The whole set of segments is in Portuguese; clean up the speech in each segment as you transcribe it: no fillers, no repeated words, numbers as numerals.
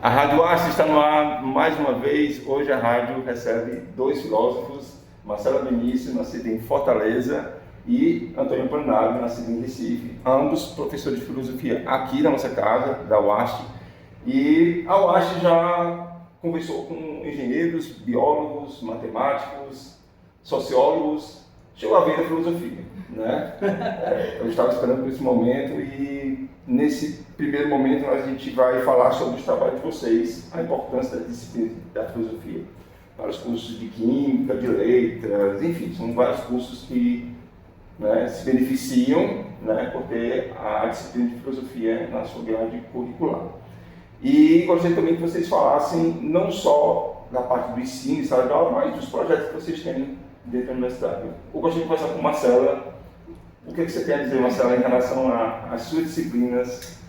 A Rádio Arte está no ar mais uma vez. Hoje a rádio recebe dois filósofos, Marcela Benício, nascido em Fortaleza, e Antônio Planalho, nascido em Recife, ambos professores de filosofia aqui na nossa casa, da UAST. E a UAST já conversou com engenheiros, biólogos, matemáticos, sociólogos, chegou a ver a filosofia, né? Eu estava esperando por esse momento e nesse primeiro momento a gente vai falar sobre os trabalhos de vocês, a importância da disciplina da filosofia para os cursos de Química, de Letras, enfim, são vários cursos que, né, se beneficiam, né, por ter a disciplina de filosofia na sua grade curricular. E gostaria também que vocês falassem não só da parte do ensino, sala de aula, mas dos projetos que vocês têm dentro da universidade. Eu gostaria de conversar com Marcela. O que você tem a dizer, Marcela, em relação às suas disciplinas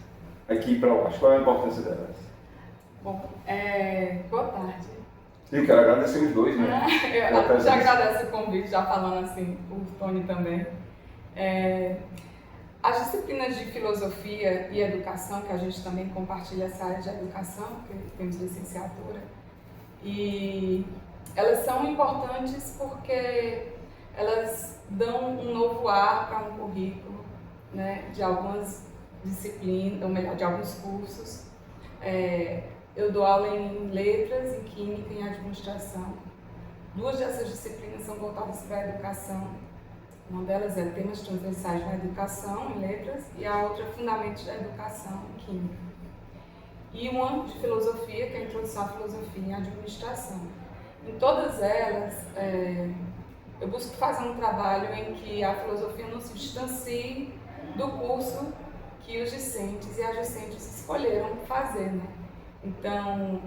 aqui para o UAST? Qual é a importância delas? Bom, boa tarde. Eu quero agradecer os dois, né? Eu já agradeço o convite, já falando assim, o Tony também. As disciplinas de filosofia e educação, que a gente também compartilha essa área de educação, porque temos licenciatura, e elas são importantes porque elas dão um novo ar para um currículo, né, de algumas disciplinas, ou melhor, de alguns cursos. Eu dou aula em letras, em química e em administração. Duas dessas disciplinas são voltadas para a educação. Uma delas é temas transversais da educação, em letras, e a outra, fundamentos da educação, em química. E uma de filosofia, que é a introdução à filosofia em administração. Em todas elas, eu busco fazer um trabalho em que a filosofia não se distancie do curso que os discentes e as discentes escolheram fazer, né? Então,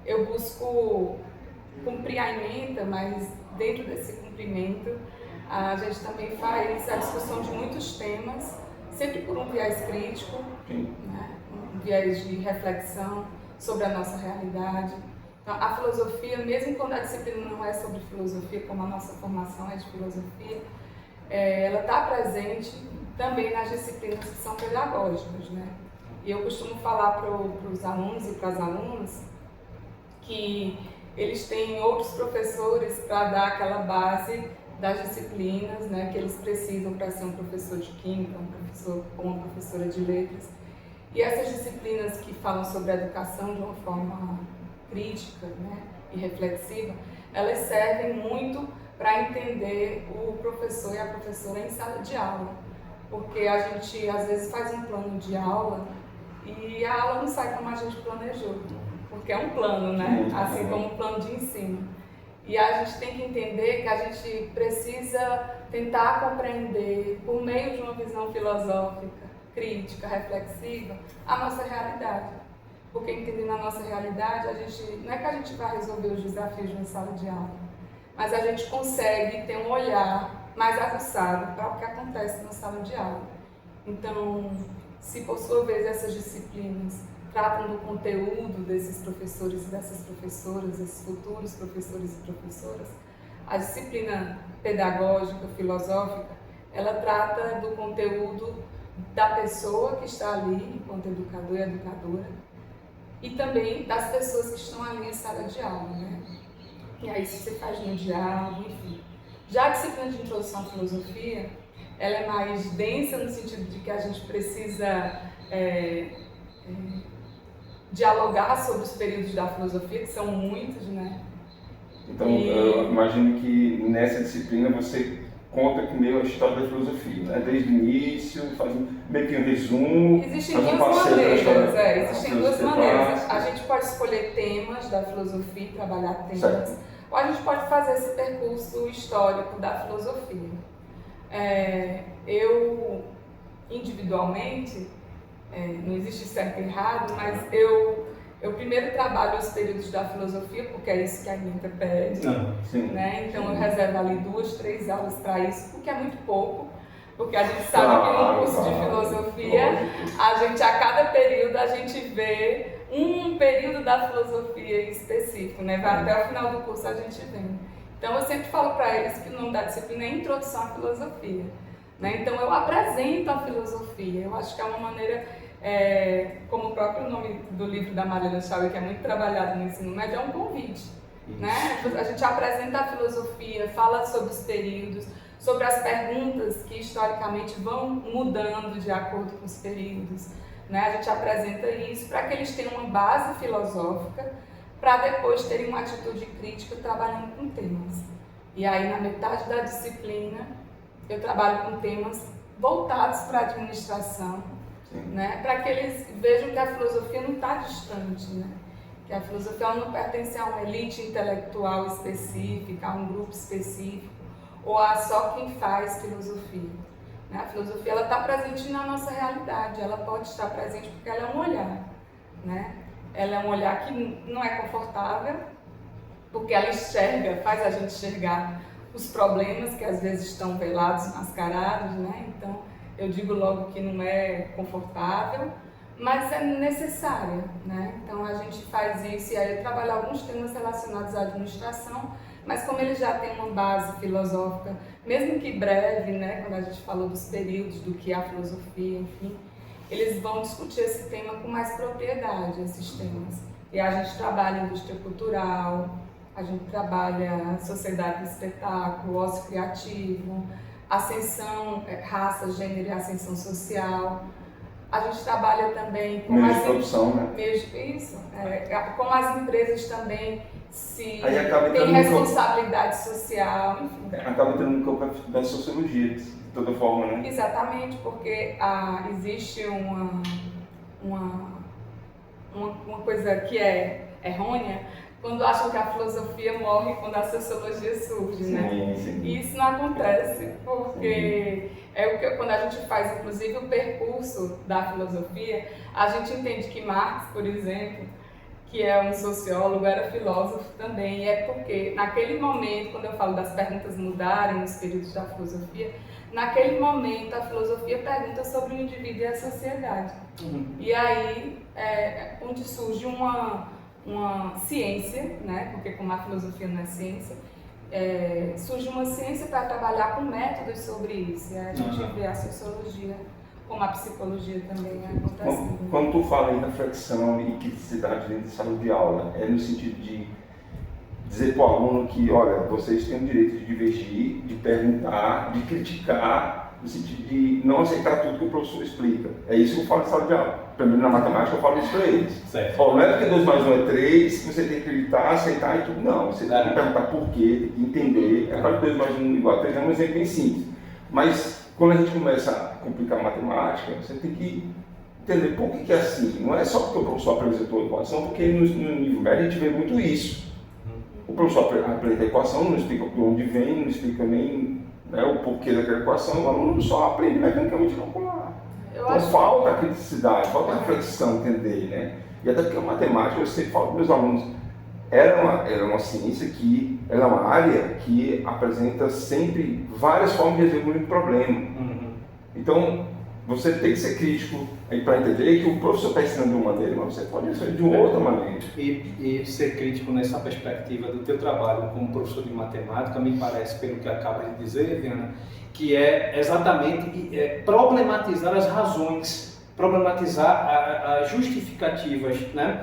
eu busco cumprir a ementa, mas dentro desse cumprimento, a gente também faz a discussão de muitos temas, sempre por um viés crítico, né? Um viés de reflexão sobre a nossa realidade. Então, a filosofia, mesmo quando a disciplina não é sobre filosofia, como a nossa formação é de filosofia, ela está presente também nas disciplinas que são pedagógicas, né? E eu costumo falar para os alunos e para as alunas que eles têm outros professores para dar aquela base das disciplinas, né, que eles precisam para ser um professor de química, um professor ou uma professora de letras. E essas disciplinas que falam sobre a educação de uma forma crítica, né, e reflexiva, elas servem muito para entender o professor e a professora em sala de aula. Porque a gente, às vezes, faz um plano de aula e a aula não sai como a gente planejou. Porque é um plano, né? Assim como um plano de ensino. E a gente tem que entender que a gente precisa tentar compreender, por meio de uma visão filosófica, crítica, reflexiva, a nossa realidade. Porque entendendo a nossa realidade, não é que a gente vai resolver os desafios de uma sala de aula, mas a gente consegue ter um olhar mais aguçado para o que acontece na sala de aula. Então, se por sua vez essas disciplinas tratam do conteúdo desses professores e dessas professoras, esses futuros professores e professoras, a disciplina pedagógica, filosófica, ela trata do conteúdo da pessoa que está ali, enquanto educador e educadora, e também das pessoas que estão ali em sala de aula, né? E aí se você faz no diálogo, enfim. Já a disciplina de introdução à filosofia, ela é mais densa no sentido de que a gente precisa dialogar sobre os períodos da filosofia, que são muitos, né? Então, eu imagino que nessa disciplina você conta com meio a história da filosofia, né? Desde o início, faz meio que um resumo. Existem duas maneiras, existem duas maneiras. A gente pode escolher temas da filosofia, trabalhar temas, certo, ou a gente pode fazer esse percurso histórico da filosofia. Eu, individualmente, não existe certo e errado, mas eu primeiro trabalho os períodos da filosofia, porque é isso que a ementa pede, né? Então eu reservo ali 2, 3 aulas para isso, porque é muito pouco, porque a gente sabe que no curso de filosofia, a cada período a gente vê um período da filosofia específico, né? Vai até o final do curso a gente vê. Então eu sempre falo para eles que o nome da disciplina é Introdução à Filosofia, né? Então eu apresento a filosofia, eu acho que é uma maneira como o próprio nome do livro da Mariana Chauer, que é muito trabalhado no ensino médio, é um convite. Né? A gente apresenta a filosofia, fala sobre os períodos, sobre as perguntas que historicamente vão mudando de acordo com os períodos. Né? A gente apresenta isso para que eles tenham uma base filosófica, para depois terem uma atitude crítica trabalhando com temas. E aí, na metade da disciplina, eu trabalho com temas voltados para a administração, né? Para que eles vejam que a filosofia não está distante, né? Que a filosofia não pertence a uma elite intelectual específica, a um grupo específico, ou a só quem faz filosofia. Né? A filosofia está presente na nossa realidade, ela pode estar presente porque ela é um olhar. Né? Ela é um olhar que não é confortável, porque ela enxerga, faz a gente enxergar os problemas que às vezes estão velados, mascarados, né? Então eu digo logo que não é confortável, mas é necessária, né? Então a gente faz isso e aí eu trabalho alguns temas relacionados à administração, mas como ele já tem uma base filosófica, mesmo que breve, né? Quando a gente falou dos períodos, do que é a filosofia, enfim, eles vão discutir esse tema com mais propriedade, esses temas. E a gente trabalha indústria cultural, a gente trabalha sociedade do espetáculo, ócio criativo, ascensão, raça, gênero e ascensão social. A gente trabalha também com meio de produção, né? Isso, como as empresas também têm responsabilidade social, enfim. Acaba entrando no campo da sociologia, de toda forma, né? Exatamente, porque existe uma coisa que é errônea, quando acham que a filosofia morre quando a sociologia surge, né? Sim. E isso não acontece, porque quando a gente faz, inclusive, o percurso da filosofia, a gente entende que Marx, por exemplo, que é um sociólogo, era filósofo também, e é porque naquele momento, quando eu falo das perguntas mudarem nos períodos da filosofia, naquele momento a filosofia pergunta sobre o indivíduo e a sociedade. E aí, onde surge uma ciência, né? Porque como a filosofia não é ciência, surge uma ciência para trabalhar com métodos sobre isso. E a gente vê a sociologia, como a psicologia também acontecendo. Quando tu fala em reflexão e criticidade dentro de sala de aula, é no sentido de dizer para o aluno que, olha, vocês têm o direito de divergir, de perguntar, de criticar, no sentido de não aceitar tudo que o professor explica. É isso que eu falo em sala de aula. Primeiro, na matemática, eu falo isso para eles. Certo. Não é porque 2 mais 1 é 3, você tem que acreditar, aceitar e tudo. Não, você tem que perguntar por quê, tem que entender. É claro que 2 mais 1 igual a 3 é um exemplo bem simples. Mas, quando a gente começa a complicar a matemática, você tem que entender por que é assim. Não é só porque o professor apresentou a equação, porque no nível médio a gente vê muito isso. O professor apresenta a equação, não explica de onde vem, não explica nem, né, o porquê daquela equação, o aluno só aprende mecanicamente calcular. Então falta a criticidade, falta a reflexão, entender, né? E até porque a matemática, eu sempre falo para meus alunos, ela é uma ciência que, ela é uma área que apresenta sempre várias formas de resolver um problema. Então, você tem que ser crítico para entender que o professor está ensinando de uma maneira, mas você pode ensinar de uma outra maneira. E ser crítico nessa perspectiva do teu trabalho como professor de matemática, me parece, pelo que acaba de dizer, Viana, que é exatamente problematizar as razões, problematizar as justificativas, né,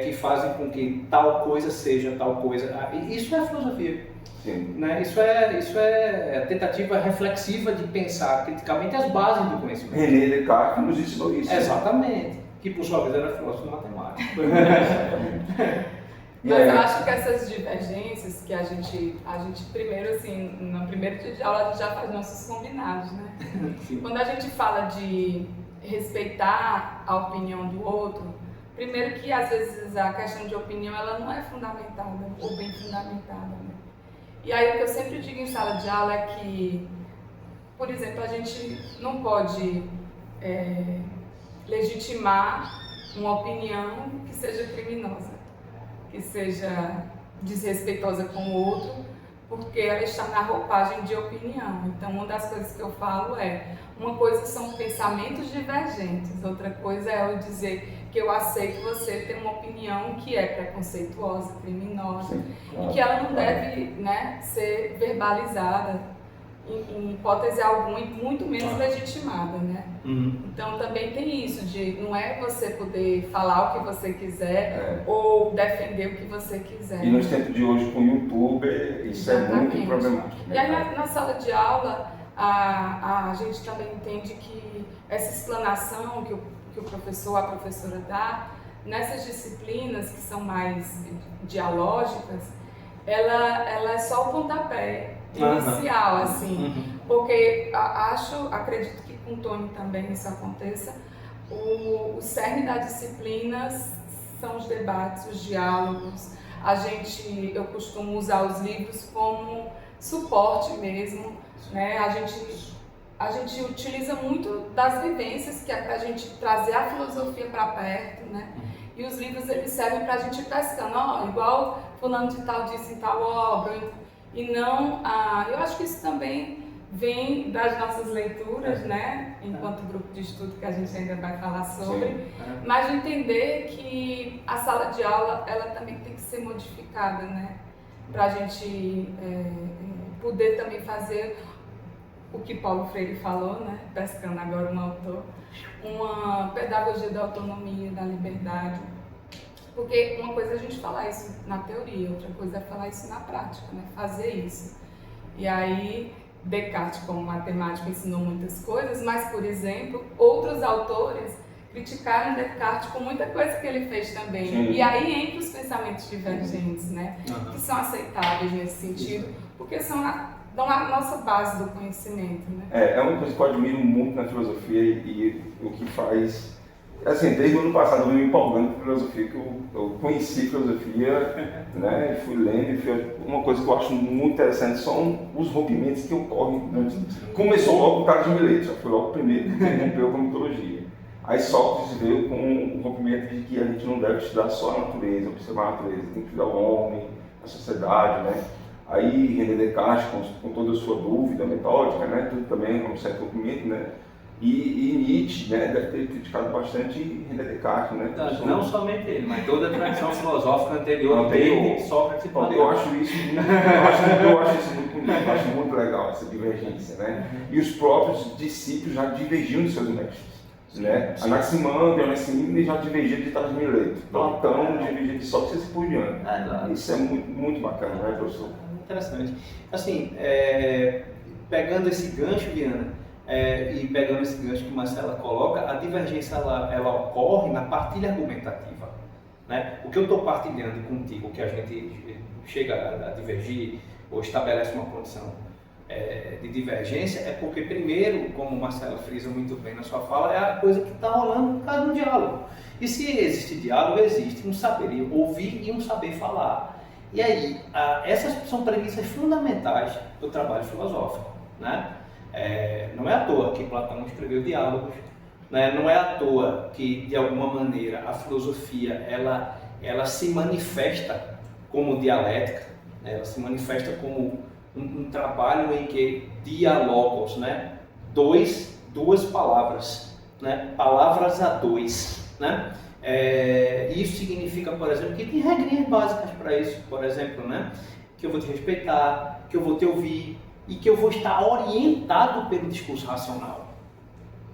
que fazem com que tal coisa seja tal coisa. Isso é a filosofia. Né? Isso é a tentativa reflexiva de pensar criticamente as bases do conhecimento. René Descartes nos ensinou isso. Exatamente. Que por sua vez era filósofo matemático. Mas eu acho que essas divergências que a gente primeiro, assim, no primeiro dia de aula a gente já faz nossos combinados, né? Sim. Quando a gente fala de respeitar a opinião do outro, primeiro que às vezes a questão de opinião ela não é fundamentada ou bem fundamentada, né? E aí o que eu sempre digo em sala de aula é que, por exemplo, a gente não pode legitimar uma opinião que seja criminosa, que seja desrespeitosa com o outro, porque ela está na roupagem de opinião. Então, uma das coisas que eu falo uma coisa são pensamentos divergentes, outra coisa é eu dizer que eu aceito você ter uma opinião que é preconceituosa, criminosa, sim, claro, e que ela não deve, né, ser verbalizada. em hipótese alguma, e muito menos legitimada, né? Então também tem isso, de não é você poder falar o que você quiser ou defender o que você quiser. E nos tempos de hoje com o YouTube, isso é muito problemático. E aí na sala de aula, a gente também entende que essa explanação que o professor, a professora dá, nessas disciplinas que são mais dialógicas, ela é só o pontapé inicial, assim, porque acredito que com o Tony também isso aconteça, o cerne das disciplinas são os debates, os diálogos. Eu costumo usar os livros como suporte mesmo, né? A gente utiliza muito das vivências, que é para a gente trazer a filosofia para perto, né? E os livros eles servem para a gente ir pescando, igual fulano de tal disse em tal obra. E não, eu acho que isso também vem das nossas leituras, né? Enquanto grupo de estudo, que a gente ainda vai falar sobre, mas de entender que a sala de aula ela também tem que ser modificada, né? Para a gente poder também fazer o que Paulo Freire falou, né? Pescando agora um autor, uma pedagogia da autonomia, da liberdade. Porque uma coisa é a gente falar isso na teoria, outra coisa é falar isso na prática, né? Fazer isso. E aí, Descartes, como matemático, ensinou muitas coisas, mas, por exemplo, outros autores criticaram Descartes com muita coisa que ele fez também. Sim. E aí entra os pensamentos divergentes, né? Que são aceitáveis nesse sentido, porque dão a nossa base do conhecimento, né? É uma coisa que eu admiro muito na filosofia e o que faz... Assim, desde o ano passado eu me empolgando com filosofia, que eu conheci filosofia, né, e fui lendo, uma coisa que eu acho muito interessante são os rompimentos que ocorrem. Começou logo com o Tales de Mileto, já foi logo o primeiro que rompeu com a mitologia. Aí Sócrates veio com o rompimento de que a gente não deve estudar só a natureza, observar a natureza, tem que estudar o homem, a sociedade, né. Aí René Descartes, com toda a sua dúvida metódica, né, tudo também é um certo rompimento, né. E Nietzsche, né, deve ter criticado bastante René Descartes, né? Não somente ele, mas toda a tradição filosófica anterior desde Sócrates e Platão. Eu acho isso muito bonito, eu acho muito legal essa divergência, né? E os próprios discípulos já divergiam de seus mestres, né? Anaximandro e Anaximandro já divergiam de Tales de Mileto, Platão divergia de Sócrates e por diante. Isso é muito, muito bacana, né, professor? Interessante. Assim, pegando esse gancho, Viana, e pegando esse gancho que Marcela coloca, a divergência ela ocorre na partilha argumentativa, né? O que eu estou partilhando contigo, que a gente chega a divergir ou estabelece uma condição de divergência, é porque primeiro, como Marcela frisa muito bem na sua fala, é a coisa que está rolando por causa do diálogo. E se existe diálogo, existe um saber ouvir e um saber falar. E aí, essas são premissas fundamentais do trabalho filosófico, né? Não é à toa que Platão escreveu diálogos, né? Não é à toa que, de alguma maneira, a filosofia ela se manifesta como dialética, né? Ela se manifesta como um trabalho em que diálogos, né? Duas palavras, né? Palavras a dois, né? Isso significa, por exemplo, que tem regrinhas básicas para isso, por exemplo, né? Que eu vou te respeitar, que eu vou te ouvir, e que eu vou estar orientado pelo discurso racional,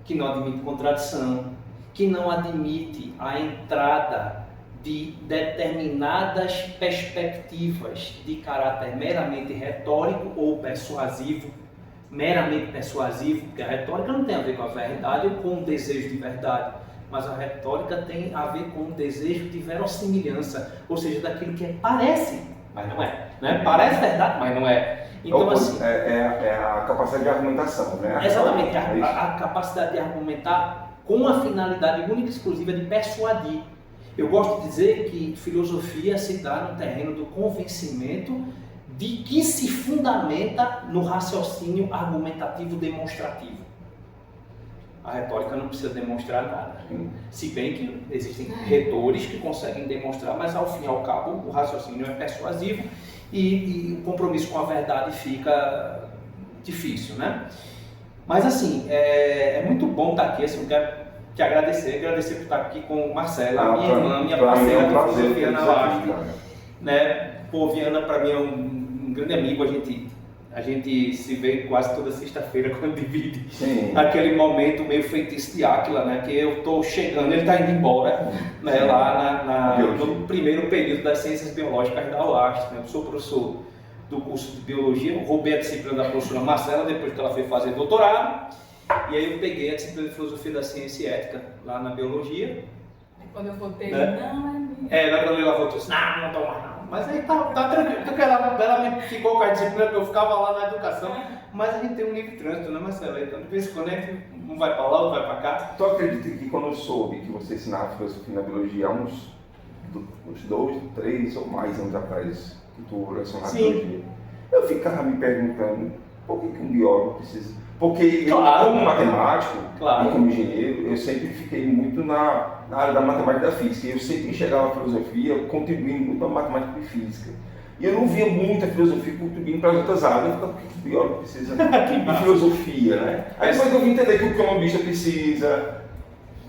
que não admite contradição, que não admite a entrada de determinadas perspectivas de caráter meramente retórico ou persuasivo, meramente persuasivo, porque a retórica não tem a ver com a verdade ou com o desejo de verdade, mas a retórica tem a ver com o desejo de verossimilhança, ou seja, daquilo que parece, mas não é, né? Parece verdade, mas não é. Então, assim, é a capacidade de argumentação, né? Exatamente, a capacidade de argumentar com a finalidade única e exclusiva de persuadir. Eu gosto de dizer que filosofia se dá no terreno do convencimento de que se fundamenta no raciocínio argumentativo demonstrativo. A retórica não precisa demonstrar nada, se bem que existem retores que conseguem demonstrar, mas ao fim e ao cabo o raciocínio é persuasivo e o compromisso com a verdade fica difícil, né? Mas assim, é muito bom estar aqui, assim, eu quero te agradecer por estar aqui com Marcela, minha irmã, minha parceira de filosofia na UASP, né? Pô, Viana para mim é um grande amigo, a A gente se vê quase toda sexta-feira quando divide Sim. aquele momento meio feitiço de Áquila, né? Que eu estou chegando, ele está indo embora, né? Lá no primeiro período das ciências biológicas da UAST, né? Eu sou professor do curso de biologia, eu roubei a disciplina da professora Marcela depois que ela foi fazer doutorado, e aí eu peguei a disciplina de filosofia da ciência e ética lá na biologia. Quando eu voltei, né? não é minha. Quando ela voltou, disse, não tô mais não. Mas aí tá tranquilo, porque ela me ficou com a disciplina que eu ficava lá na educação, mas a gente tem um livre trânsito, né, Marcelo? Então, de vez em quando a gente um vai para lá, outro vai para cá. Tu acredita que quando eu soube que você ensinava filosofia na biologia há uns 2, 3 ou mais anos atrás, que tu lecionava biologia, eu ficava me perguntando por que um biólogo precisa... Porque eu, como matemático e como engenheiro, eu sempre fiquei muito na área da matemática e da física. Eu sempre enxergava a filosofia contribuindo muito para a matemática e física. E eu não via muita filosofia contribuindo para as outras áreas. Eu ficava, por que o biólogo precisa de filosofia, né? Aí depois eu vim entender que o economista precisa,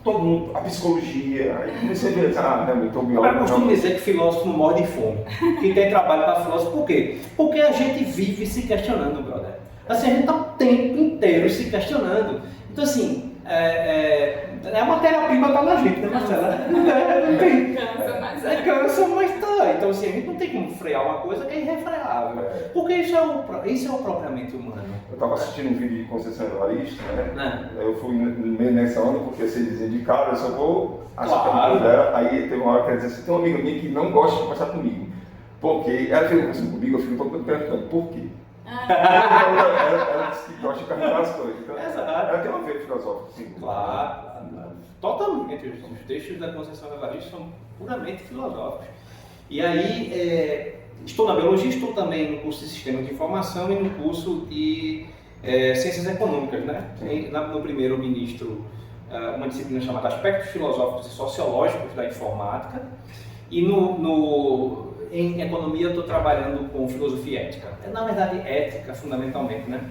todo mundo, a psicologia. Aí comecei a ver, realmente, o biólogo... Eu costumo dizer que filósofo não morre de fome. Quem tem trabalho para filósofo, por quê? Porque a gente vive se questionando, brother. Assim, a gente está o tempo inteiro se questionando. Então, assim, a matéria-prima está na gente, né, Marcela? Cansa, mas tá. Então, assim, a gente não tem como frear uma coisa que é irrefreável. Porque isso é o propriamente humano. Eu estava assistindo um vídeo de Conceição Evaristo, né? Eu fui meio nessa onda, porque você dizia de cara, eu só vou assistir dela. Aí teve uma hora que ela disse assim, tem uma amiga minha que não gosta de conversar comigo. Porque ela fez assim comigo, eu fico todo perguntando, por quê? Ela disse que gosta de carregar as coisas. Então, ela tem uma veia filosófica, sim. Claro. Totalmente. Os textos da Conceição Evaristo são puramente filosóficos. E aí, estou na biologia, estou também no curso de Sistema de Informação e no curso de Ciências Econômicas, né? No primeiro eu ministro uma disciplina chamada Aspectos Filosóficos e Sociológicos da Informática. E em economia eu estou trabalhando com filosofia e ética. Na verdade, ética, fundamentalmente, né?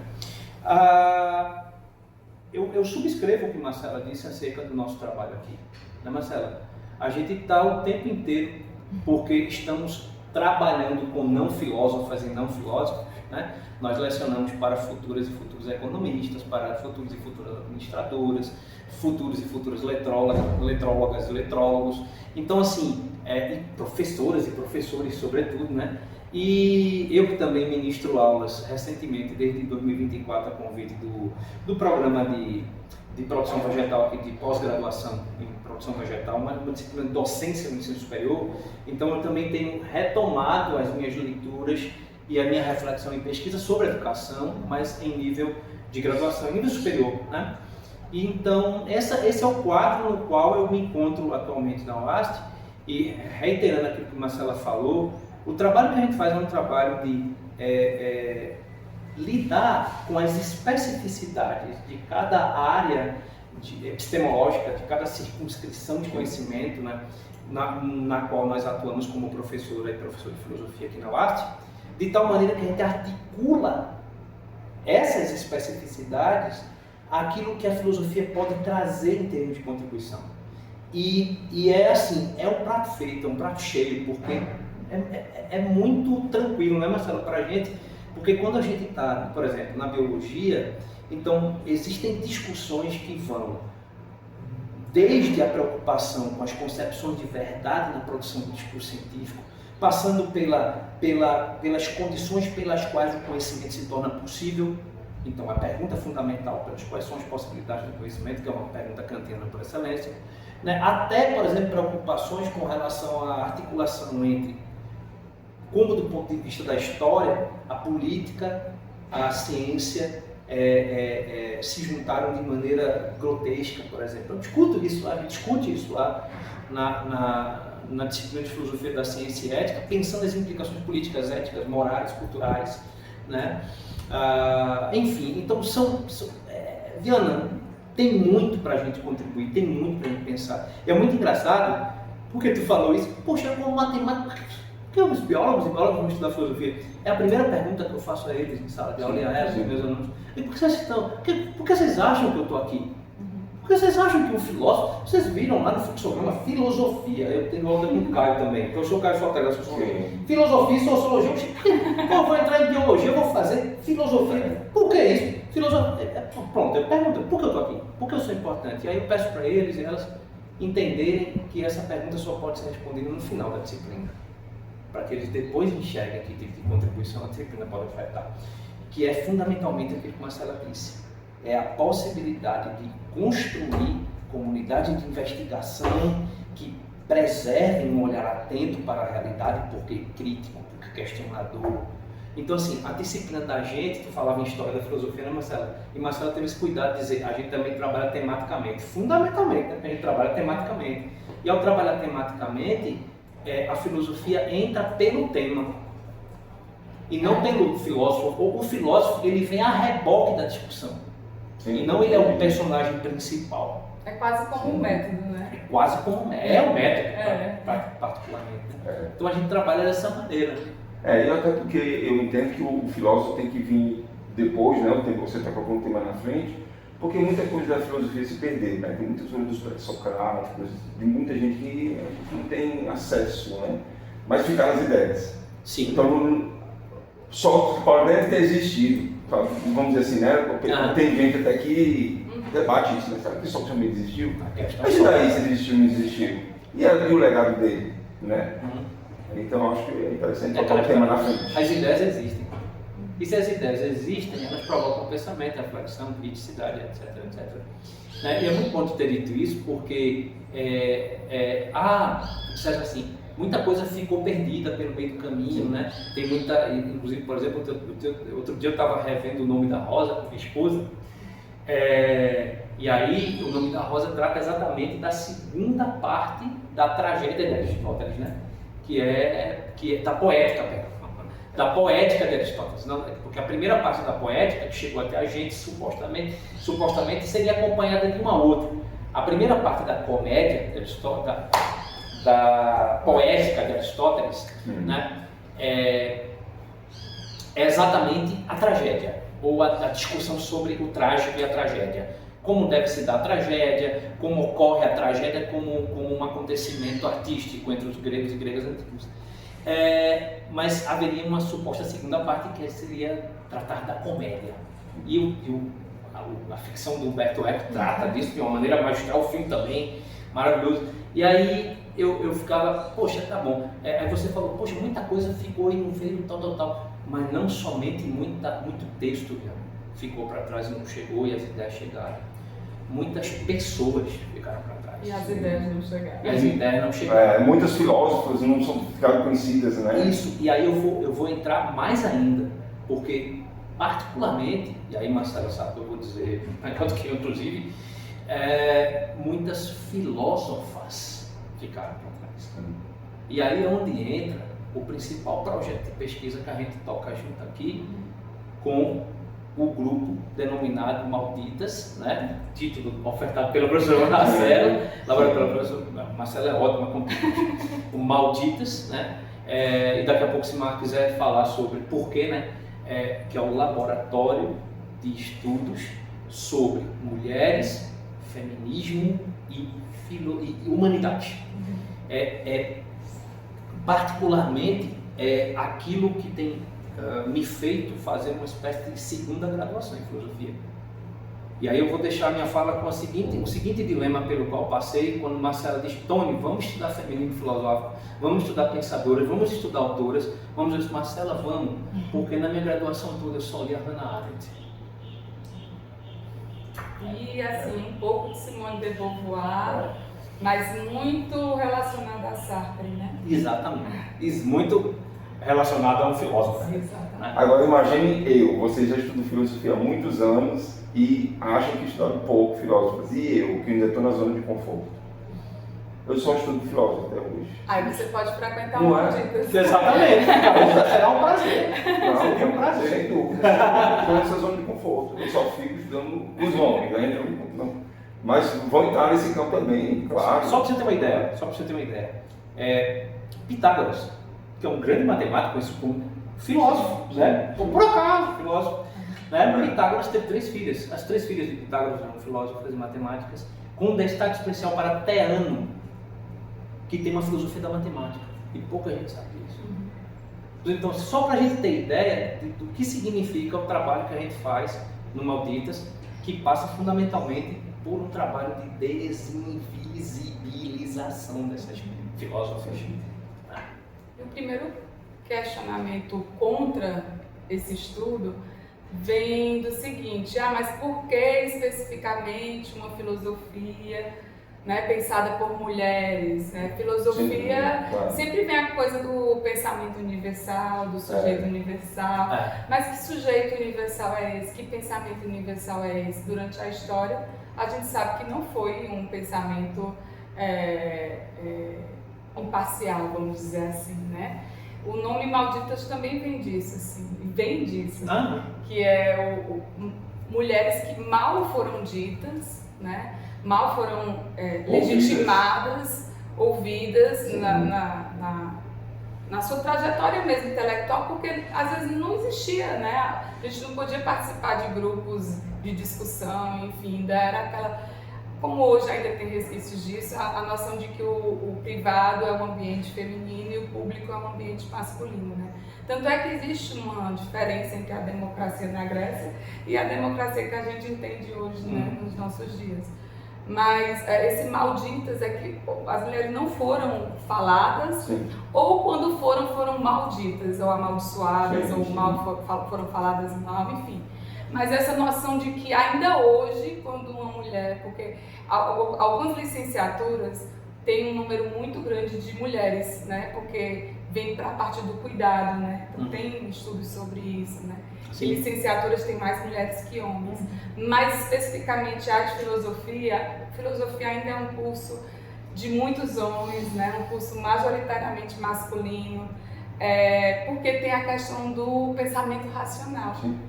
Eu subscrevo o que a Marcela disse acerca do nosso trabalho aqui. Né, Marcela? A gente está o tempo inteiro porque estamos trabalhando com não filósofas e não filósofos, né? Nós lecionamos para futuras e futuros economistas, para futuros e futuras administradoras, futuros e futuras letrólogas e letrólogos. Então, assim, e professoras e professores, sobretudo, né? E eu que também ministro aulas recentemente, desde 2024, a convite do programa de produção vegetal aqui, de pós-graduação em produção vegetal, uma disciplina de docência no ensino superior. Então, eu também tenho retomado as minhas leituras e a minha reflexão e pesquisa sobre educação, mas em nível de graduação, em nível superior, né? E então, esse é o quadro no qual eu me encontro atualmente na UAST, e reiterando aquilo que a Marcela falou, o trabalho que a gente faz é um trabalho de lidar com as especificidades de cada área epistemológica, de cada circunscrição de conhecimento, né, na qual nós atuamos como professora e professor de filosofia aqui na UAST, de tal maneira que a gente articula essas especificidades àquilo que a filosofia pode trazer em termos de contribuição. E é assim, é um prato feito, é um prato cheio, porque é muito tranquilo, né, Marcelo, para a gente, porque quando a gente está, por exemplo, na biologia, então existem discussões que vão desde a preocupação com as concepções de verdade na produção do discurso científico, passando pelas condições pelas quais o conhecimento se torna possível. Então, a pergunta fundamental pelas quais são as possibilidades do conhecimento, que é uma pergunta kantiana por excelência, né? Até, por exemplo, preocupações com relação à articulação entre como, do ponto de vista da história, a política, a ciência se juntaram de maneira grotesca, por exemplo. A gente discute isso lá na disciplina de filosofia da ciência e ética, pensando nas implicações políticas, éticas, morais, culturais, né? Enfim, então Viana, tem muito para a gente contribuir, tem muito para a gente pensar. E é muito engraçado, porque tu falou isso, poxa, como matemática, por que os biólogos vão estudar filosofia? É a primeira pergunta que eu faço a eles em sala de aula, e a eles, meus alunos. E por que vocês acham que eu estou aqui? Porque vocês acham que o filósofo, vocês viram lá no fluxograma filosofia, eu tenho onda com o Caio também, então eu sou o Caio Sotegas, filosofia e sociologia, eu vou entrar em biologia, eu vou fazer filosofia, por que isso? Filosofia, pronto, eu pergunto, por que eu estou aqui? Por que eu sou importante? E aí eu peço para eles e elas entenderem que essa pergunta só pode ser respondida no final da disciplina, para que eles depois enxerguem que tipo de contribuição a disciplina pode afetar, que é fundamentalmente aquilo que Marcela disse. É a possibilidade de construir comunidade de investigação que preservem um olhar atento para a realidade, porque crítico, porque questionador. Então, assim, a disciplina da gente, tu falava em história da filosofia, né, Marcela? E Marcela teve esse cuidado de dizer, a gente também trabalha tematicamente, fundamentalmente, né? A gente trabalha tematicamente. E ao trabalhar tematicamente, a filosofia entra pelo tema, e não pelo filósofo. Ou o filósofo, ele vem a reboque da discussão. Sim, e não ele é o personagem principal. É quase como um método, né? É quase como um método. É um método, particularmente. Né? Então a gente trabalha dessa maneira. E até porque eu entendo que o filósofo tem que vir depois, né? O tempo que você está colocando o tema na frente, porque muita coisa da filosofia se perdeu, né? Tem muitas coisas dos pré-socráticos, de muita gente que não tem acesso, né? Mas ficar nas ideias. Sim. Então, só pode ter existido. Vamos dizer assim, né? Tem gente até que debate isso, né? Será que Sócrates também existiu? Mas e daí se existiu ou não existiu? E o legado dele, né? Então acho que é interessante colocar o tema na frente. As ideias existem. E se as ideias existem, elas provocam pensamento, reflexão, criticidade, etc, etc. E é muito bom ter dito isso, porque seja assim, muita coisa ficou perdida pelo meio do caminho, né? Tem muita, inclusive, por exemplo, outro dia eu estava revendo O Nome da Rosa com minha esposa, e aí O Nome da Rosa trata exatamente da segunda parte da tragédia de Aristóteles, né? Que é da poética, da poética de Aristóteles, não, porque a primeira parte da poética que chegou até a gente supostamente seria acompanhada de uma outra. A primeira parte da comédia de Aristóteles, da poética de Aristóteles, né, é exatamente a tragédia, ou a discussão sobre o trágico e a tragédia. Como deve se dar a tragédia, como ocorre a tragédia como um acontecimento artístico entre os gregos e gregas antigos. Mas haveria uma suposta segunda parte que seria tratar da comédia. E a ficção do Humberto Eco trata disso de uma maneira magistral, o filme também, maravilhoso. E aí eu ficava, poxa, tá bom. Aí você falou, poxa, muita coisa ficou e não veio, tal. Mas não somente muito texto ficou para trás e não chegou, e as ideias chegaram. Muitas pessoas ficaram para trás. E as ideias não chegaram. E as ideias não chegaram. Muitas filósofas não ficaram conhecidas, né? Isso, e aí eu vou entrar mais ainda, porque particularmente, e aí Marcelo sabe que eu vou dizer, melhor do que eu, inclusive, muitas filósofas ficaram para trás. E aí é onde entra o principal projeto de pesquisa que a gente toca junto aqui com o grupo denominado Malditas, né? Título ofertado pelo professor Marcelo, elaborado pelo professor Marcelo, é ótimo com o Malditas, né? E daqui a pouco, se Marcos quiser falar sobre porquê, né? Que é o laboratório de estudos sobre mulheres, feminismo e humanidade. Particularmente aquilo que tem me feito fazer uma espécie de segunda graduação em filosofia. E aí eu vou deixar minha fala com o seguinte dilema pelo qual passei quando Marcela diz: Tony, vamos estudar feminismo filosófico, vamos estudar pensadoras, vamos estudar autoras. Vamos dizer, Marcela, vamos, porque na minha graduação toda eu só li a Hannah Arendt. E assim, um pouco de Simone de Beauvoir, mas muito relacionado a Sartre, né? Exatamente. Muito relacionado a um filósofo. Exatamente. Agora imagine você já estuda filosofia há muitos anos e acha que estuda pouco filósofos, e eu, que ainda estou na zona de conforto. Eu só estudo filósofo até hoje. Aí você pode frequentar Não Malditas. Exatamente. Será um prazer. Não, é um prazer, sem dúvida. Estou nessa zona de conforto. Eu só fico estudando os homens, ainda não. Mas vou entrar nesse campo também, claro. Só para você ter uma ideia, Pitágoras, que é um grande matemático, conhecido como filósofo, né? Por acaso, filósofo. Na época, Pitágoras teve 3 filhas. As 3 filhas de Pitágoras eram filósofas e matemáticas, com um destaque especial para Teano, que tem uma filosofia da matemática. E pouca gente sabe disso. Então, só para a gente ter ideia do que significa o trabalho que a gente faz no Malditas, que passa fundamentalmente por um trabalho de desinvisibilização dessas filósofas. O primeiro questionamento contra esse estudo vem do seguinte: mas por que especificamente uma filosofia, né, pensada por mulheres? Né? Filosofia, sim, claro. Sempre vem a coisa do pensamento universal, do sujeito universal. Mas que sujeito universal é esse? Que pensamento universal é esse? Durante a história, a gente sabe que não foi um pensamento imparcial, vamos dizer assim, né? O nome Malditas também vem disso, assim, que é mulheres que mal foram ditas, né? Mal foram legitimadas, ouvidas na sua trajetória mesmo intelectual, porque às vezes não existia, né? A gente não podia participar de grupos de discussão, enfim, ainda era aquela... Como hoje ainda tem resquícios disso, a noção de que o privado é um ambiente feminino e o público é um ambiente masculino, né? Tanto é que existe uma diferença entre a democracia na Grécia e a democracia que a gente entende hoje, né, nos nossos dias. Mas esse Malditas é que as mulheres não foram faladas, sim, ou quando foram malditas, ou amaldiçoadas, sim, ou foram faladas mal, enfim. Mas essa noção de que ainda hoje, quando uma mulher, porque algumas licenciaturas têm um número muito grande de mulheres, né? Porque vem para a parte do cuidado, né? Então tem estudos sobre isso, né? Sim. E licenciaturas têm mais mulheres que homens. Mais especificamente a de filosofia ainda é um curso de muitos homens, né? Um curso majoritariamente masculino, porque tem a questão do pensamento racional. Sim.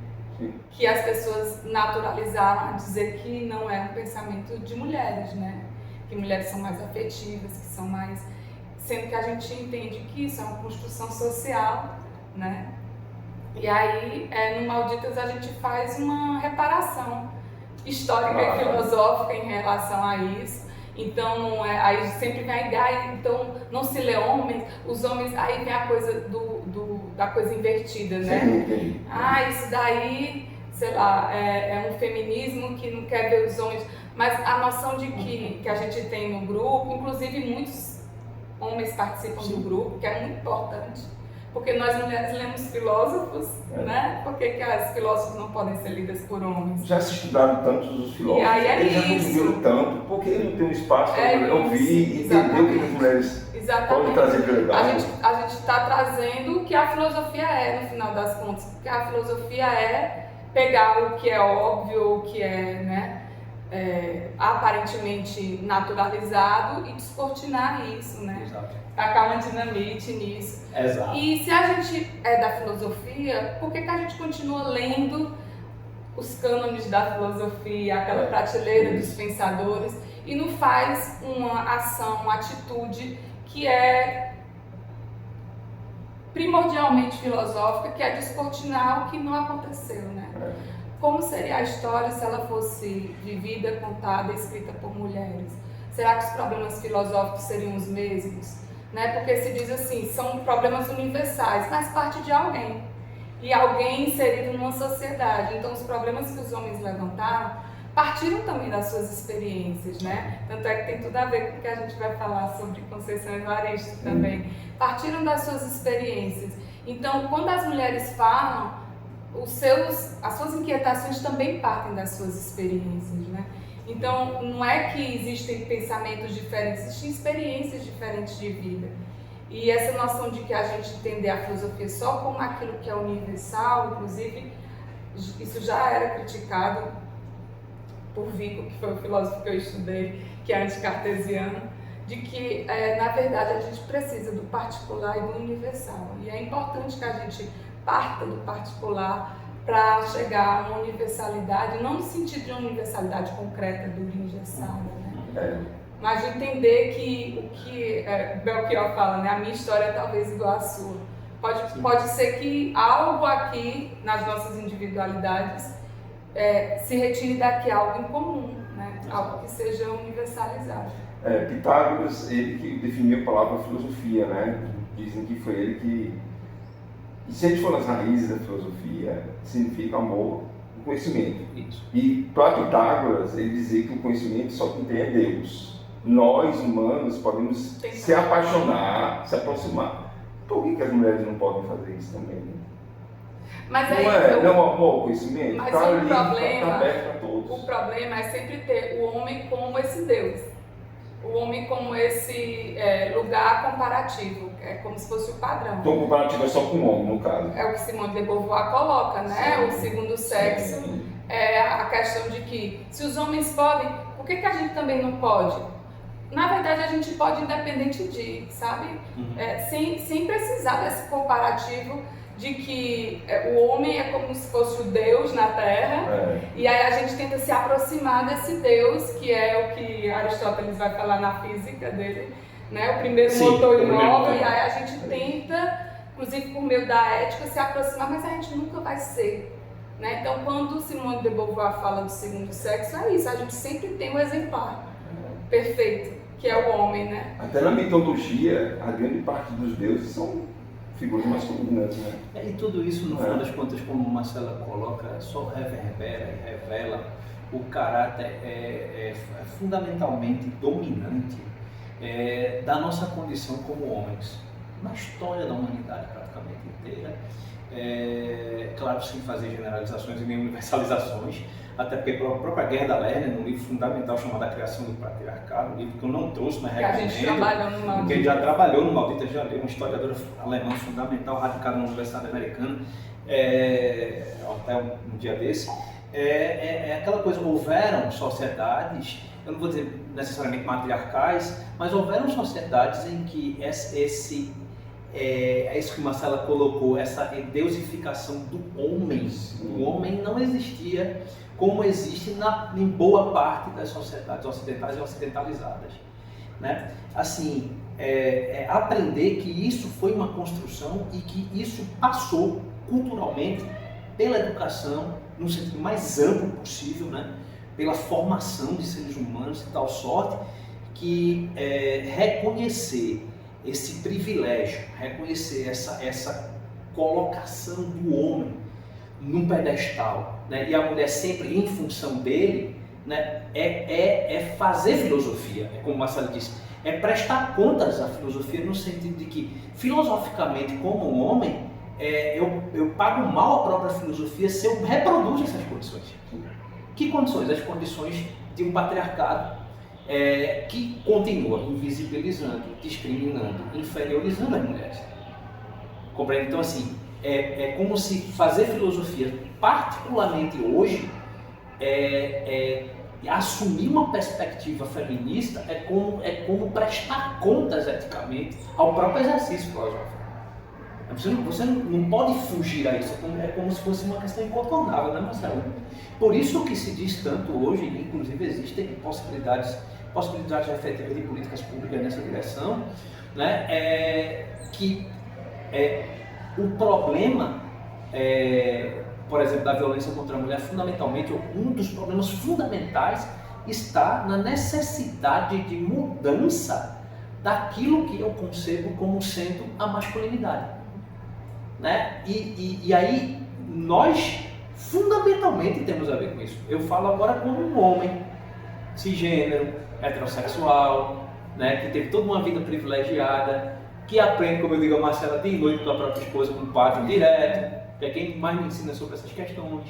Que as pessoas naturalizaram a dizer que não é um pensamento de mulheres, né? Que mulheres são mais afetivas, que são mais... Sendo que a gente entende que isso é uma construção social, né? E aí, no Malditas, a gente faz uma reparação histórica e filosófica em relação a isso. Então, aí sempre vem a ideia, então não se lê homens, os homens, aí vem a coisa da coisa invertida, né? Sim. Isso daí, sei lá, é um feminismo que não quer ver os homens, mas a noção de que a gente tem no grupo, inclusive muitos homens participam do grupo, que é muito importante, porque nós mulheres lemos filósofos, né? Por que as filósofos não podem ser lidas por homens? Já se estudaram tantos os filósofos, e aí eles já conseguiram tanto, porque não tem um espaço para ouvir e entender o que as mulheres podem trazer de legal. A gente está trazendo o que a filosofia no final das contas, porque a filosofia é pegar o que é óbvio, o que é, né, aparentemente naturalizado e descortinar isso, né? Exato. Tacar uma dinamite nisso. Exato. E se a gente é da filosofia, por que a gente continua lendo os cânones da filosofia, aquela prateleira dos pensadores, e não faz uma ação, uma atitude que é primordialmente filosófica, que é descortinar o que não aconteceu, né? Como seria a história se ela fosse vivida, contada, escrita por mulheres? Será que os problemas filosóficos seriam os mesmos? Né? Porque se diz assim, são problemas universais, faz parte de alguém. E alguém inserido numa sociedade. Então, os problemas que os homens levantaram partiram também das suas experiências, né? Tanto é que tem tudo a ver com o que a gente vai falar sobre Conceição Evaristo também. Partiram das suas experiências. Então, quando as mulheres falam, as suas inquietações também partem das suas experiências, né? Então, não é que existem pensamentos diferentes, existem experiências diferentes de vida. E essa noção de que a gente entender a filosofia só como aquilo que é universal, inclusive, isso já era criticado por Vico, que foi o filósofo que eu estudei, que é anticartesiano, de que, na verdade, a gente precisa do particular e do universal. E é importante que a gente parta do particular para chegar a uma universalidade, não no sentido de uma universalidade concreta, dura e engessada, né? Mas de entender que o que Belchior fala, né? A minha história é talvez igual à sua, Pode ser que algo aqui, nas nossas individualidades, se retire daqui algo em comum, né? Algo que seja universalizado. Pitágoras, ele que definiu a palavra filosofia, né? Dizem que foi ele que... E se a gente for nas raízes da filosofia, significa amor e conhecimento. Isso. E para Pitágoras, ele dizia que o conhecimento só quem tem é Deus. Nós, humanos, podemos se apaixonar, se aproximar. Por que as mulheres não podem fazer isso também? Né? Mas não aí, é amor ao conhecimento? Mas tá o ali, problema, tá aberto a todos. O problema é sempre ter o homem como esse Deus. O homem como esse lugar comparativo, é como se fosse o padrão. Então o comparativo é só com o homem, no caso. É o que Simone de Beauvoir coloca, né? Sim. O segundo sexo. Sim. É a questão de que, se os homens podem, por que a gente também não pode? Na verdade, a gente pode independente de, sabe? Sem precisar desse comparativo de que o homem é como se fosse o Deus na Terra, e aí a gente tenta se aproximar desse Deus, que é o que Aristóteles vai falar na física dele, né? O primeiro motor imóvel, e aí a gente tenta, inclusive por meio da ética, se aproximar, mas a gente nunca vai ser. Né? Então, quando Simone de Beauvoir fala do segundo sexo, é isso, a gente sempre tem um exemplar perfeito, que é o homem, né? Até na mitologia, a grande parte dos deuses são figuras masculinas, né? E tudo isso, no final das contas, como Marcela coloca, só reverbera e revela o caráter fundamentalmente dominante da nossa condição como homens, na história da humanidade praticamente inteira. Claro, sem fazer generalizações e nem universalizações, até porque a própria Gerda Lerner, num livro fundamental chamado A Criação do Patriarcado, um livro que eu não trouxe, mas recomendo, a gente trabalhou no Maldita. Quem já trabalhou no Maldita já leu, uma historiadora alemã fundamental, radicada na Universidade Americana, até um dia desse. Aquela coisa, houveram sociedades, eu não vou dizer necessariamente matriarcais, mas houveram sociedades em que é isso que Marcela colocou, essa deusificação do homem. O homem não existia como existe em boa parte das sociedades ocidentais e ocidentalizadas. Né? Assim, aprender que isso foi uma construção e que isso passou culturalmente pela educação, no sentido mais amplo possível, né? Pela formação de seres humanos de tal sorte que reconhecer esse privilégio, reconhecer essa colocação do homem num pedestal, né? E a mulher sempre em função dele, né? Fazer filosofia, como Marcelo disse, prestar contas à filosofia no sentido de que, filosoficamente, como um homem, eu pago mal a própria filosofia se eu reproduzo essas condições. Que condições? As condições de um patriarcado que continua invisibilizando, discriminando, inferiorizando as mulheres. Compreende? Então, assim, é como se fazer filosofia, particularmente hoje, assumir uma perspectiva feminista é como prestar contas eticamente ao próprio exercício filosófico. Você não pode fugir a isso, é como se fosse uma questão incontornável, né, Marcelo? Por isso que se diz tanto hoje, inclusive existem possibilidades efetivas de políticas públicas nessa direção, né, que o problema, por exemplo, da violência contra a mulher, fundamentalmente, um dos problemas fundamentais está na necessidade de mudança daquilo que eu concebo como sendo a masculinidade. Né? E aí, nós fundamentalmente temos a ver com isso. Eu falo agora como um homem cisgênero, heterossexual, né, que teve toda uma vida privilegiada, que aprende, como eu digo a Marcela, de noite com a própria esposa, com o padre direto, que é quem mais me ensina sobre essas questões,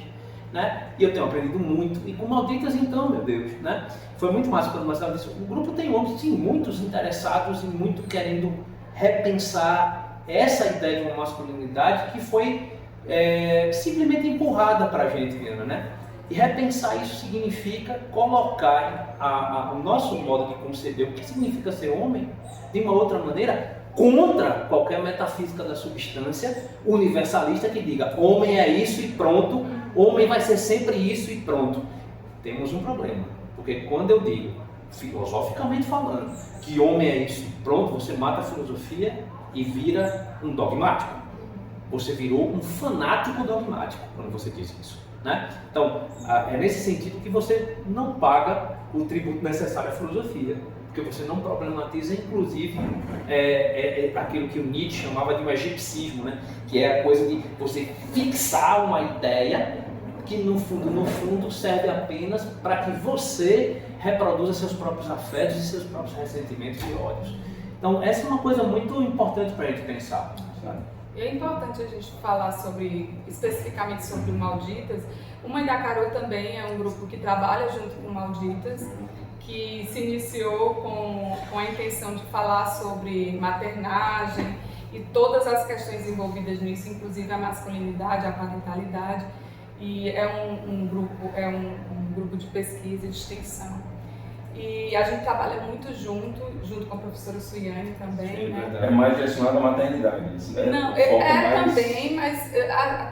né? E eu tenho aprendido muito, e com Malditas então, meu Deus, né? Foi muito massa quando a Marcela disse, o grupo tem homens, sim, muitos interessados e muito querendo repensar essa ideia de uma masculinidade que foi simplesmente empurrada para a gente, né? E repensar isso significa colocar o nosso modo de conceber o que significa ser homem de uma outra maneira, contra qualquer metafísica da substância universalista que diga homem é isso e pronto, homem vai ser sempre isso e pronto. Temos um problema, porque quando eu digo, filosoficamente falando, que homem é isso e pronto, você mata a filosofia e vira um dogmático. Você virou um fanático dogmático quando você diz isso, né? Então, é nesse sentido que você não paga o tributo necessário à filosofia, porque você não problematiza, inclusive, aquilo que o Nietzsche chamava de um egipcismo, né? Que é a coisa de você fixar uma ideia que no fundo serve apenas para que você reproduza seus próprios afetos e seus próprios ressentimentos e ódios. Então, essa é uma coisa muito importante para a gente pensar, sabe? E é importante a gente falar especificamente sobre o Malditas. O Mãe da Carol também é um grupo que trabalha junto com o Malditas, que se iniciou com a intenção de falar sobre maternagem e todas as questões envolvidas nisso, inclusive a masculinidade, a parentalidade. E é um grupo de pesquisa e de extensão. E a gente trabalha muito junto com a professora Suiane também, Sim, né? É mais direcionado à maternidade, isso, né? Não, também, mas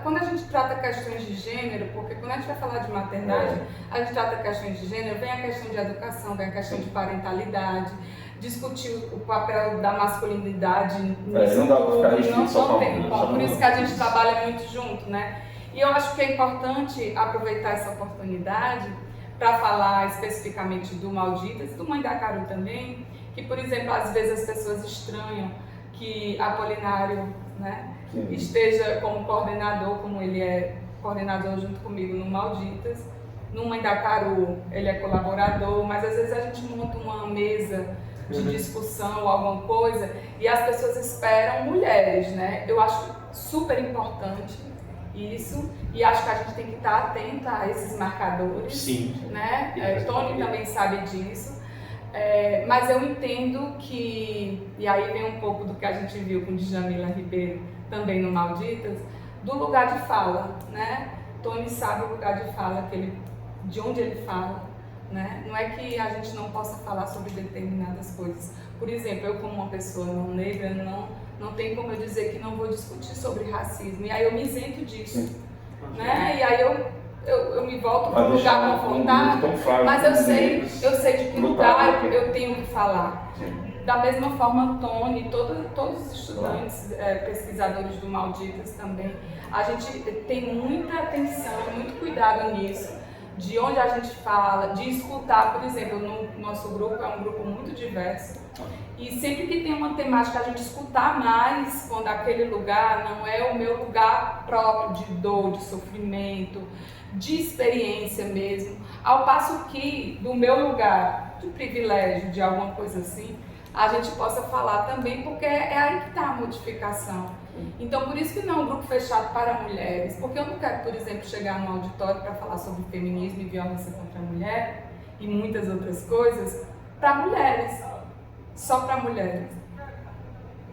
quando a gente trata questões de gênero, porque quando a gente vai falar de maternagem, a gente trata questões de gênero, vem a questão de educação, vem a questão de parentalidade, discutir o papel da masculinidade nisso não dá pra ficar tudo, restrito só não pra tem um, como, por isso que a gente trabalha muito junto, né? E eu acho que é importante aproveitar essa oportunidade para falar especificamente do Malditas e do Mãe da Carol também, que, por exemplo, às vezes as pessoas estranham que Apolinário, né, esteja como coordenador, como ele é coordenador junto comigo no Malditas. No Mãe da Carol ele é colaborador, mas às vezes a gente monta uma mesa de discussão ou alguma coisa e as pessoas esperam mulheres, né? Eu acho super importante isso, e acho que a gente tem que estar atenta a esses marcadores. Sim. Né? Tony também sabe disso, mas eu entendo que, e aí vem um pouco do que a gente viu com Djamila Ribeiro também no Malditas, do lugar de fala, né? Tony sabe o lugar de fala, de onde ele fala, né? Não é que a gente não possa falar sobre determinadas coisas. Por exemplo, eu como uma pessoa não negra, não tem como eu dizer que não vou discutir sobre racismo. E aí eu me isento disso, né? E aí eu me volto para um lugar confortável, mas eu sei de que lugar eu tenho que falar. Da mesma forma, Tony, todos os estudantes, pesquisadores do Malditas também, a gente tem muita atenção, muito cuidado nisso, de onde a gente fala, de escutar. Por exemplo, no nosso grupo é um grupo muito diverso, e sempre que tem uma temática, a gente escutar mais quando aquele lugar não é o meu lugar próprio de dor, de sofrimento, de experiência mesmo, ao passo que do meu lugar de privilégio, de alguma coisa assim, a gente possa falar também, porque é aí que está a modificação. Então, por isso que não é um grupo fechado para mulheres, porque eu não quero, por exemplo, chegar num auditório para falar sobre feminismo e violência contra a mulher e muitas outras coisas para mulheres, só para mulheres.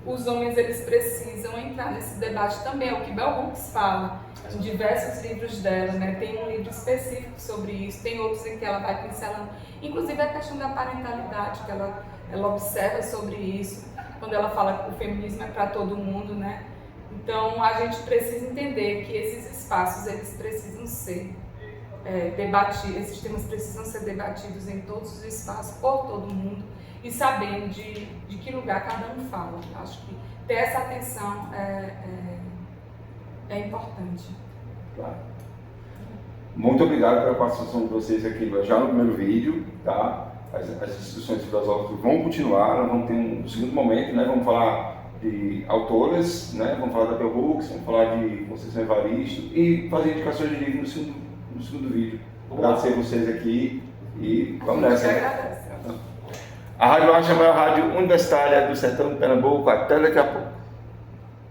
Os homens, eles precisam entrar nesse debate também, é o que Bell Hooks fala em diversos livros dela, né? Tem um livro específico sobre isso, tem outros em que ela vai pincelando, inclusive a questão da parentalidade, que ela observa sobre isso, quando ela fala que o feminismo é para todo mundo, né? Então, a gente precisa entender que esses espaços, eles precisam ser debatidos, esses temas precisam ser debatidos em todos os espaços, por todo mundo, e sabendo de que lugar cada um fala. Acho que ter essa atenção é importante. Claro. Muito obrigado pela participação de vocês aqui já no primeiro vídeo, tá? As discussões filosóficas vão continuar, nós vamos ter um segundo momento, né? Vamos falar de autoras, né? Vamos falar da Bell Hooks, vamos falar de Conceição Evaristo e fazer indicações de livro no segundo vídeo. Agradecer a vocês aqui e vamos nessa. Agradeço. A Rádio Archa é a maior rádio universitária do sertão de Pernambuco. Até daqui a pouco.